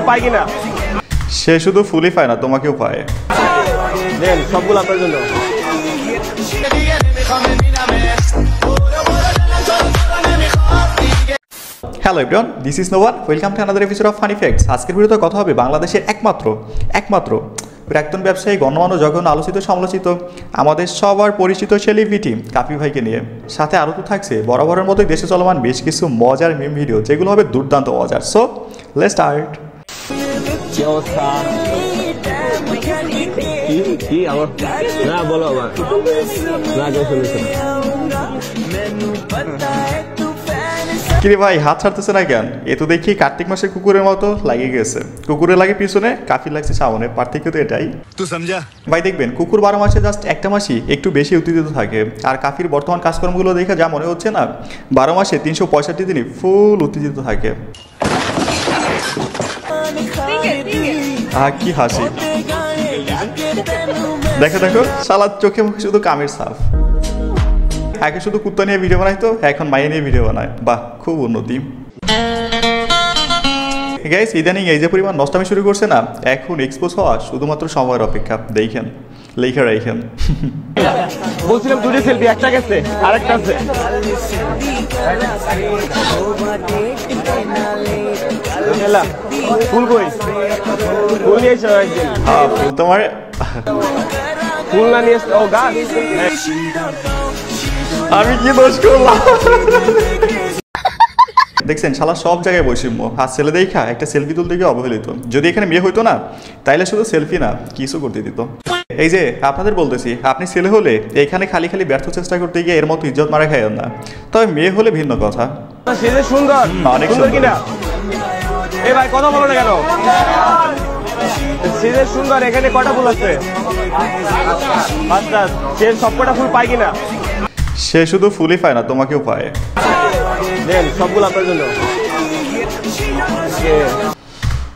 পায় কিনা? সে শুধু ফুলই পায় না, তোমাকেও পায়। দেন সবগুলো আপনার জন্য। Hello everyone, this is Novan. Welcome to another episode of funny facts. আজকের ভিডিওতে কথা হবে বাংলাদেশের একমাত্র প্রাক্তন ব্যবসায়ী, গণ্যমান্য, যখন আলোচিত সমালোচিত, আমাদের সবার পরিচিত সেলিব্রিটি কাফি ভাইকে নিয়ে। সাথে আরও তো থাকছে বরাবরের মতোই দেশে চলমান বেশ কিছু মজার মিম ভিডিও, যেগুলো হবে দুর্দান্ত মজার। So let's start. কিরে ভাই, হাত ছাড়তেছে না কেন? এ তো দেখি কার্তিক মাসের কুকুরের মতো লাগিয়ে গেছে। কুকুরের লাগে পিছনে, কাফির লাগছে সামনে, পার্থক্য তো এটাই। তুই সমঝা ভাই? দেখবেন কুকুর 12 মাসে জাস্ট একটা মাসই একটু বেশি উত্তেজিত থাকে, আর কাফির বর্তমান কাজকর্মগুলো দেখে যা মনে হচ্ছে না, 12 মাসে 365 দিনই ফুল উত্তেজিত থাকে। কি হাসি! দেখো শালা চোখে মুখে শুধু কামের সাফ। আগে শুধু কুত্তা নিয়ে ভিডিও বানাইতো, এখন মাইয়া নিয়ে ভিডিও বানায়। বাহ, খুব উন্নতি। গাইস, ইদানিং এই যে পরিমাণ নষ্টামি শুরু করছে না, এখন এক্সপোজ হওয়া শুধুমাত্র সময়ের অপেক্ষা। দেখেন, লেখা রাখেন। বলছিলাম দুটো সেলফি, একটা গেছে আরেকটা আছে। ফুল কই? ফুল নিয়ে এসো একদিন। হ্যাঁ, ফুল তোমার। ফুল না নিয়ে ও গাছ। আমি কি দোষ করলাম? দেখছেন শালা সব জায়গায় বৈষম্য। আর ছেলে দেখা একটা সেলফি তুলতে গিয়ে অবহেলিত। যদি এখানে মেয়ে হইতো না, তাইলে শুধু সেলফি না কিছু করতে দিত। এই যে আপনাদের বলতেছি, আপনি ছেলে হলে এখানে খালি ব্যর্থ চেষ্টা করতে গিয়ে এর মতো ইজ্জত মারা খাইয়েন না। তবে মেয়ে হলে ভিন্ন কথা। ছেলে সুন্দর, অনেক সুন্দর কিনা? এ ভাই কথা বলো না কেন? ছেলে সুন্দর, এখানে কটা ফুল আছে? আচ্ছা, সে সবকটা ফুল পায় কিনা? সে শুধু ফুলই পায় না, তোমাকেও পায়। দেন সবগুলো আপনার জন্য।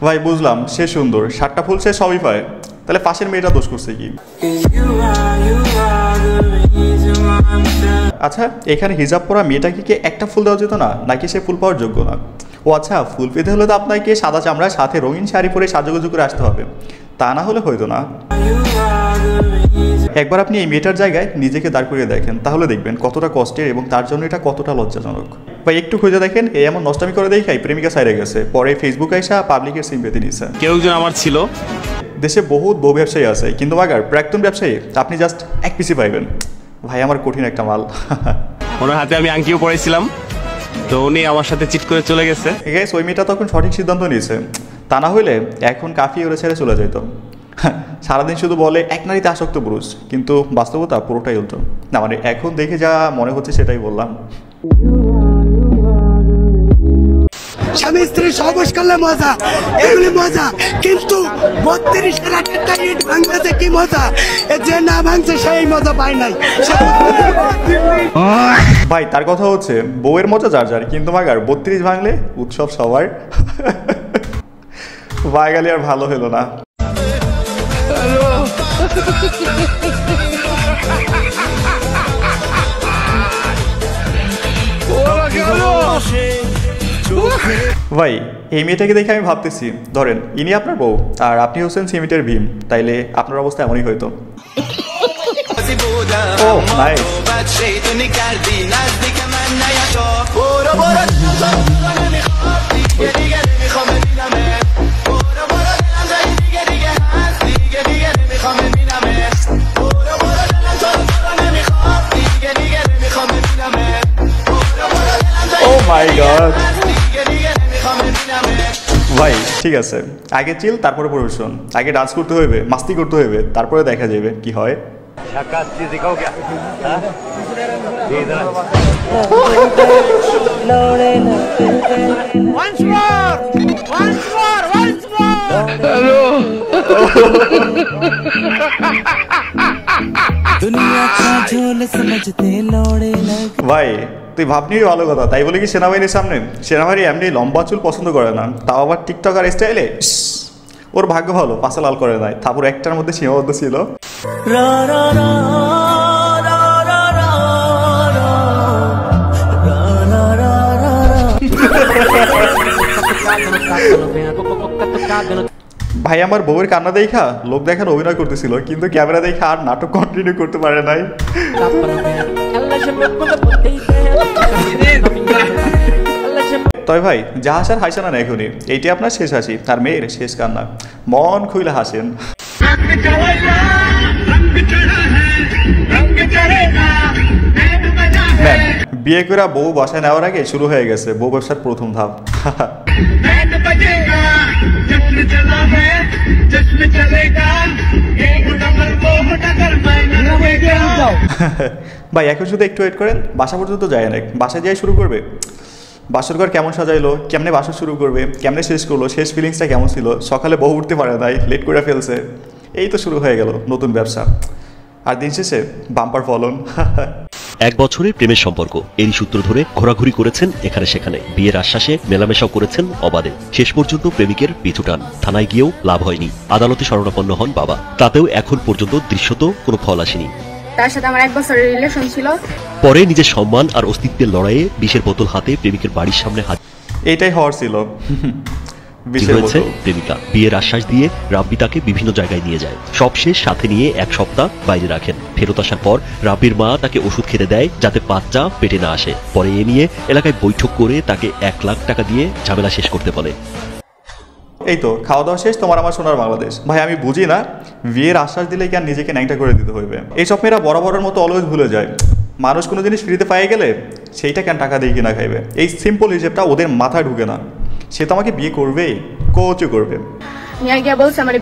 ভাই বুঝলাম সে সুন্দর, 7টা ফুল সে সবই পায়, তাহলে পাশের মেয়েটা দোষ করছে কি? আচ্ছা, এখানে হিজাব পরা মেয়েটাকে কি একটা ফুল দেওয়া যেত না, নাকি সে ফুল পাওয়ার যোগ্য না? ও আচ্ছা, ফুল পেতে হলে তো আপনাকে সাদা চামড়ার সাথে রঙিন শাড়ি পরে সাজুগুজু করে আসতে হবে, তা না হলে হইতো না। একবার আপনি এই মেয়েটার জায়গায় নিজেকে দাঁড় করিয়ে দেখেন, তাহলে দেখবেন কতটা কষ্টের এবং তার জন্য এটা কতটা লজ্জাজনক। বা একটু খুঁজে দেখেন, এই এমন নষ্টামি করে দেখাই প্রেমিকা সাইরে গেছে, পরে ফেসবুক আইসা পাবলিকের সিম পেতে নিছে। কেউ একজন আমার ছিল। দেশে বহুত বউ ব্যবসায়ী আছে, কিন্তু মাগার প্রাক্তন ব্যবসায়ী আপনি জাস্ট এক পিসি পাইবেন। ভাই আমার কঠিন একটা মাল। ওনার হাতে আমি আংটিও পড়েছিলাম, তো উনি আমার সাথে চিট করে চলে গেছে। গাইস, ওই মেয়েটা তখন সঠিক সিদ্ধান্ত নিয়েছে, তা না হইলে এখন কাফি ওরে ছেড়ে চলে যেত। সারাদিন শুধু বলে এক নারীতে আসক্ত পুরুষ, কিন্তু বাস্তবতা পুরোটাই উল্টো। না মানে এখন দেখে যা মনে হচ্ছে সেটাই বললাম। স্বামী স্ত্রী সহবাস করলে মজা, এগুলি মজা, কিন্তু 32-এর একটা ইট ভাঙতে কি মজা? যে না ভাঙছে সেই মজা পায় নাই। ভাই তার কথা হচ্ছে বউয়ের মজা যার যার, কিন্তু মাগার 32 ভাঙলে উৎসব সবার। বাঙালি আর ভালো হলো না। ভাই এই মেয়েটাকে দেখে আমি ভাবতেছি, ধরেন ইনি আপনার বউ আর আপনি হচ্ছেন সিমেন্টের ভীম, তাইলে আপনার অবস্থা এমনই হইতো। ও নাইস। Oh my God! ভাই ঠিক আছে, আগে চিল তারপরে পরিবেশন, আগে ডান্স করতে হইবে, মাস্তি করতে হইবে, তারপরে দেখা যাবে কি হয়। ভাই তুই ভাবনি ভালো কথা, তাই বলে কি সেনাবাহিনীর সামনে? সেনাবাহিনী এমনি লম্বা চুল পছন্দ করে না, তাও আবার টিকটক আর স্টাইলে। ওর ভাগ্য ভালো পাশে লাল করে নাই, তারপর একটার মধ্যে সীমাবদ্ধ ছিল। ভাই আমার বউয়ের কান্না দেখা লোক দেখার অভিনয় করতেছিল, কিন্তু ক্যামেরা দেখে আর নাটক কন্টিনিউ করতে পারে নাই। তবে ভাই যা হাসার হাসে না এখনই, এইটি আপনার শেষ হাসি, তার মেয়ের শেষ কান্না। মন খুইলে হাসেন। বিয়ে করে বউ বাসায় নেওয়ার আগে শুরু হয়ে গেছে বউ ব্যবসার প্রথম ধাপ। ভাই এখন শুধু একটু ওয়েট করেন, বাসা পর্যন্ত যায় না, বাসায় যাই শুরু করবে। বাসর ঘর কেমন সাজাইলো, কেমনে বাসা শুরু করবে, কেমনে শেষ করলো, শেষ ফিলিংসটা কেমন ছিল, সকালে বউ উঠতে পারে নাই, লেট করে ফেলছে, এই তো শুরু হয়ে গেল নতুন ব্যবসা। আর দিন শেষে বাম্পার ফলন। 1 বছরের প্রেমের সম্পর্ক, এরই সূত্র ধরে ঘোরাঘুরি করেছেন এখানে সেখানে, বিয়ের আশ্বাসে মেলামেশাও করেছেন অবাধে। শেষ পর্যন্ত প্রেমিকের পিছুটান, থানায় গিয়েও লাভ হয়নি, আদালতে শরণাপন্ন হন বাবা। তাতেও এখন পর্যন্ত দৃশ্যত কোনো ফল আসেনি। তার সাথে আমার 1 বছরের রিলেশন ছিল। পরে নিজের সম্মান আর অস্তিত্বের লড়াইয়ে বিষের বোতল হাতে প্রেমিকের বাড়ির সামনে এইটাই হওয়ার ছিল। হয়েছে প্রেমিকা বিয়ের আশ্বাস দিয়ে রাব্বি তাকে বিভিন্ন জায়গায় নিয়ে যায়, সবশেষ সাথে নিয়ে 1 সপ্তাহ বাইরে রাখেন। ফেরত আসার পর রাব্বির মা তাকে ওষুধ খেতে দেয় যাতে বাচ্চা পেটে না আসে। পরে এ নিয়ে এলাকায় বৈঠক করে তাকে 1 লাখ টাকা দিয়ে ঝামেলা শেষ করতে বলে। এই তো খাওয়া দাওয়া শেষ, তোমার আমার সোনার বাংলাদেশ। ভাই আমি বুঝি না বিয়ের আশ্বাস দিলে কি আর নিজেকে ন্যাংটা করে দিতে হইবে। এইসব মেয়েরা বরাবরের মতো অলওয়েজ ভুলে যায়, মানুষ কোনো জিনিস ফ্রিতে পাই গেলে সেইটা কেন টাকা দিয়ে কিনা খাইবে। এই সিম্পল হিসেবটা ওদের মাথায় ঢুকে না। সে তো আমাকে বিয়ে করবেই, কোচও করবে।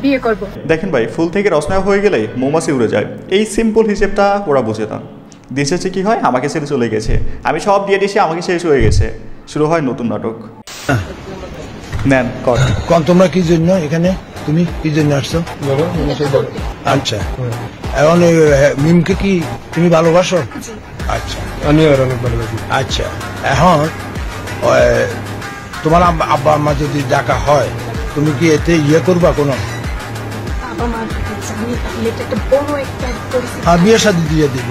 বিয়ে করব। দেখেন ভাই, ফুল থেকে রসনা হয়ে গেলে মৌমাছি উড়ে যায়, এই সিম্পল হিসেবটা ওরা বুঝে না। দিন শেষে কি হয়, আমাকে ছেড়ে চলে গেছে, আমি সব দিয়ে দিয়েছি, আমাকে শেষ হয়ে গেছে, শুরু হয় নতুন নাটক। নেন কন তোমরা কি জন্য এখানে, তুমি কি জন্য আসছো? আচ্ছা, এখন মিমকে কি তুমি ভালোবাসো? আচ্ছা, আমি অনেক ভালোবাসি। আচ্ছা, এখন তোমার আব্বা আম্মা যদি ডাকা হয়, তুমি কি এতে ইয়ে করবা কোনো? বিয়ে শাদী দিয়ে দিব,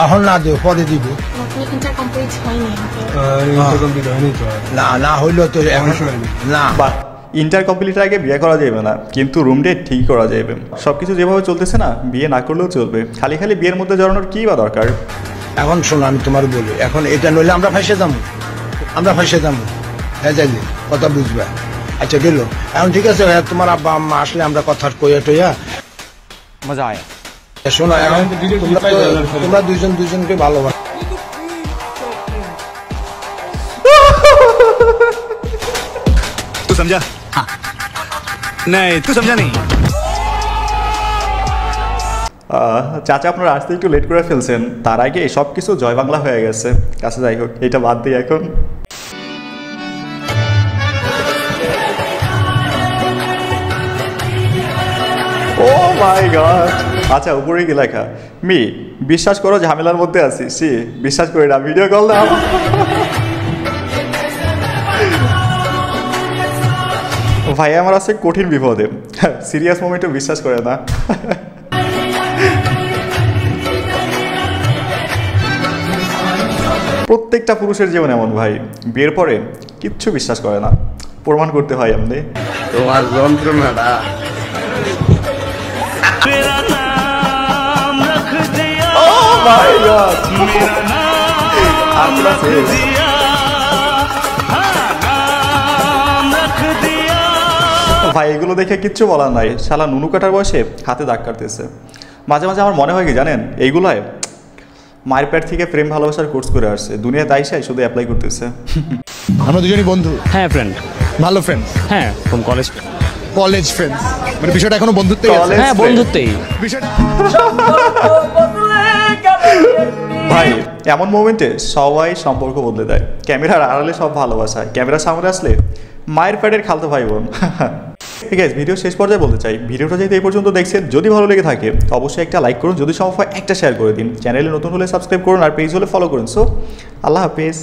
এখন না দেব, পরে দিব। না হইলো তো না, ইন্টার কমপ্লিটের আগে বিয়ে করা যাবে না, কিন্তু রুম ডেট ঠিক করা যাবে। সবকিছু যেভাবে চলতেছে না, বিয়ে না করলেও চলবে। খালি খালি বিয়ের মধ্যে জড়ানোর কি বা দরকার? এখন শোনো, আমি তোমার বলি, এখন এটা নইলে আমরা ফাঁসে যাবো, হ্যাঁ যাইলে কথা বুঝবা। আচ্ছা গেল, এখন ঠিক আছে, তোমার আব্বা আম্মা আসলে আমরা কথা কইয়া টইয়া মজা আয়। শোনো, এখন তোমরা দুজনকে ভালোবাসো। तू समझा? हाँ। नहीं तू समझा नहीं। চাচা আপনারা আসতে একটু লেট করে ফেলছেন, তার আগে সব কিছু জয় বাংলা হয়ে গেছে। কাছে যাই হোক, এটা বাদ দিই এখন। ও মাই গড, আচ্ছা উপরে কি লেখা? মি বিশ্বাস করো ঝামেলার মধ্যে আছি। সি বিশ্বাস করি না, ভিডিও কল দাও। ভাই আমার আছে কঠিন বিপদে, সিরিয়াস মোমেন্টে বিশ্বাস করে না। প্রত্যেকটা পুরুষের জীবন এমন ভাই, বিয়ের পরে কিচ্ছু বিশ্বাস করে না, প্রমাণ করতে হয় এমনি। তোমার যন্ত্রণাটা ভাই এগুলো দেখে কিচ্ছু বলার নাই, শালা নুনু কাটার বয়সে হাতে দাগ কাটতেছে। মাঝে মাঝে আমার মনে হয় কি জানেন, এইগুলায় মায়ের পেট থেকে প্রেম ভালোবাসার কোর্স করে আসছে, দুনিয়া তাই চাই শুধু অ্যাপ্লাই করতেছে। আমরা দুজনই বন্ধু। হ্যাঁ ফ্রেন্ড, ভালো ফ্রেন্ড। হ্যাঁ ফ্রম কলেজ ফ্রেন্ডস, মানে বিষয়টা এখনো বন্ধুত্বই আছে। হ্যাঁ বন্ধুত্বই বিষয়টা ভাই এমন মোমেন্টে সবাই সম্পর্ক বদলে দেয়। ক্যামেরার আড়ালে সব ভালোবাসা, ক্যামেরার সামনে আসলে মায়ের পেটের খালতো ভাই বোন। ঠিক আছে, ভিডিও শেষ পর্যায়ে বলতে চাই, ভিডিওটা যেহেতু এই পর্যন্ত দেখছেন, যদি ভালো লেগে থাকে অবশ্যই একটা লাইক করুন, যদি সম্ভব হয় একটা শেয়ার করে দিন, চ্যানেলে নতুন হলে সাবস্ক্রাইব করুন, আর পেজ হলে ফলো করুন। সো আল্লাহ হাফেজ।